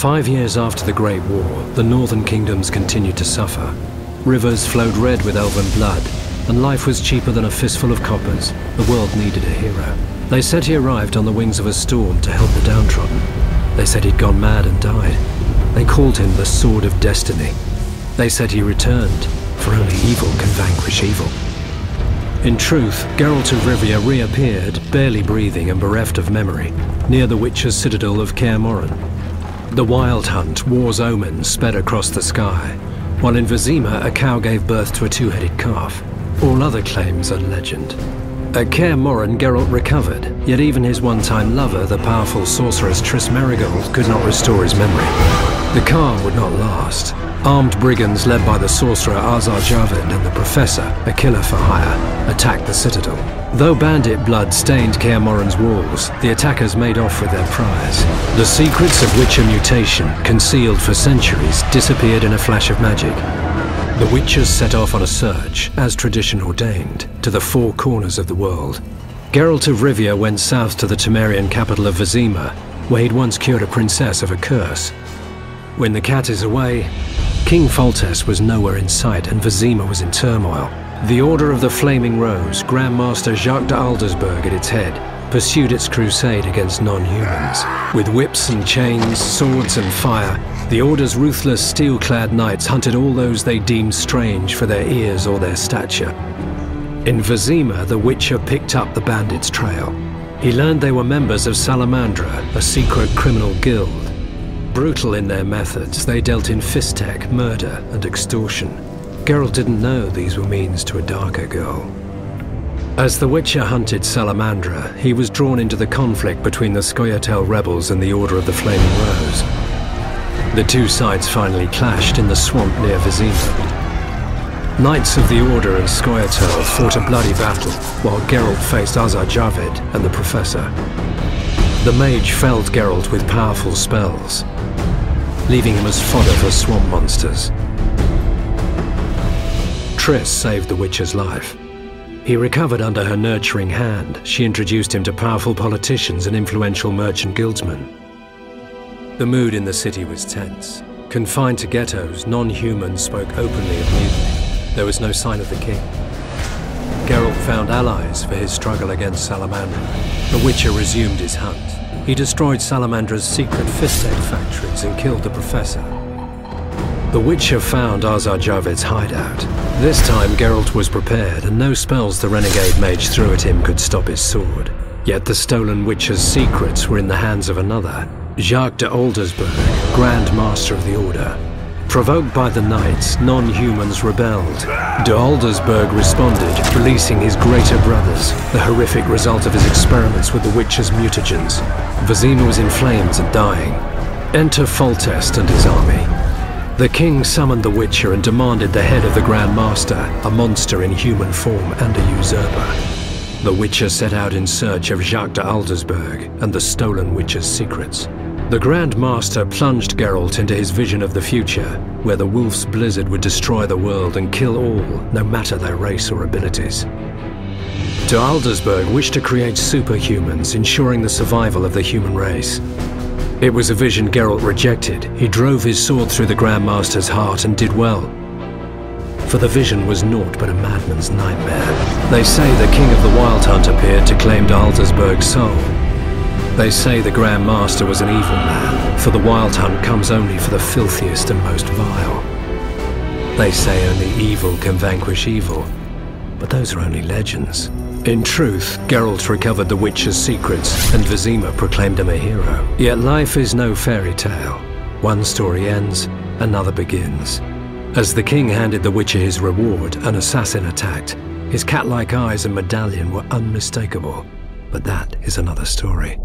5 years after the Great War, the northern kingdoms continued to suffer. Rivers flowed red with elven blood, and life was cheaper than a fistful of coppers. The world needed a hero. They said he arrived on the wings of a storm to help the downtrodden. They said he'd gone mad and died. They called him the Sword of Destiny. They said he returned, for only evil can vanquish evil. In truth, Geralt of Rivia reappeared, barely breathing and bereft of memory, near the Witcher's citadel of Kaer Morhen. The Wild Hunt, war's omen, sped across the sky, while in Vizima a cow gave birth to a two-headed calf. All other claims are legend. At Kaer Morhen, Geralt recovered, yet even his one-time lover, the powerful sorceress Triss Merigold, could not restore his memory. The calm would not last. Armed brigands led by the sorcerer Azar Javed and the professor, a killer for hire, attacked the citadel. Though bandit blood stained Kaer Morhen's walls, the attackers made off with their prize. The secrets of Witcher mutation, concealed for centuries, disappeared in a flash of magic. The Witchers set off on a search, as tradition ordained, to the four corners of the world. Geralt of Rivia went south to the Temerian capital of Vizima, where he'd once cured a princess of a curse. When the cat is away, King Foltest was nowhere in sight and Vizima was in turmoil. The Order of the Flaming Rose, Grand Master Jacques de Aldersberg at its head, pursued its crusade against non-humans. With whips and chains, swords and fire, the Order's ruthless steel-clad knights hunted all those they deemed strange for their ears or their stature. In Vizima, the Witcher picked up the bandits' trail. He learned they were members of Salamandra, a secret criminal guild. Brutal in their methods, they dealt in fistech, murder, and extortion. Geralt didn't know these were means to a darker goal. As the Witcher hunted Salamandra, he was drawn into the conflict between the Scoia'tael rebels and the Order of the Flaming Rose. The two sides finally clashed in the swamp near Vizima. Knights of the Order and Scoia'tael fought a bloody battle, while Geralt faced Azar Javed and the Professor. The mage felled Geralt with powerful spells, leaving him as fodder for swamp monsters. Triss saved the Witcher's life. He recovered under her nurturing hand. She introduced him to powerful politicians and influential merchant guildsmen. The mood in the city was tense. Confined to ghettos, non-humans spoke openly of mutiny. There was no sign of the king. Geralt found allies for his struggle against Salamandra. The Witcher resumed his hunt. He destroyed Salamandra's secret fistech factories and killed the Professor. The Witcher found Azar Javed's hideout. This time Geralt was prepared, and no spells the renegade mage threw at him could stop his sword. Yet the stolen Witcher's secrets were in the hands of another, Jacques de Aldersberg, Grand Master of the Order. Provoked by the Knights, non-humans rebelled. De Aldersberg responded, releasing his greater brothers, the horrific result of his experiments with the Witcher's mutagens. Vizima was in flames and dying. Enter Foltest and his army. The king summoned the Witcher and demanded the head of the Grand Master, a monster in human form and a usurper. The Witcher set out in search of Jacques de Aldersberg and the stolen Witcher's secrets. The Grand Master plunged Geralt into his vision of the future, where the Wolf's Blizzard would destroy the world and kill all, no matter their race or abilities. De Aldersberg wished to create superhumans, ensuring the survival of the human race. It was a vision Geralt rejected. He drove his sword through the Grand Master's heart and did well. For the vision was naught but a madman's nightmare. They say the King of the Wild Hunt appeared to claim de Aldersberg's soul. They say the Grand Master was an evil man, for the Wild Hunt comes only for the filthiest and most vile. They say only evil can vanquish evil, but those are only legends. In truth, Geralt recovered the Witcher's secrets, and Vizima proclaimed him a hero. Yet life is no fairy tale. One story ends, another begins. As the king handed the Witcher his reward, an assassin attacked. His cat-like eyes and medallion were unmistakable, but that is another story.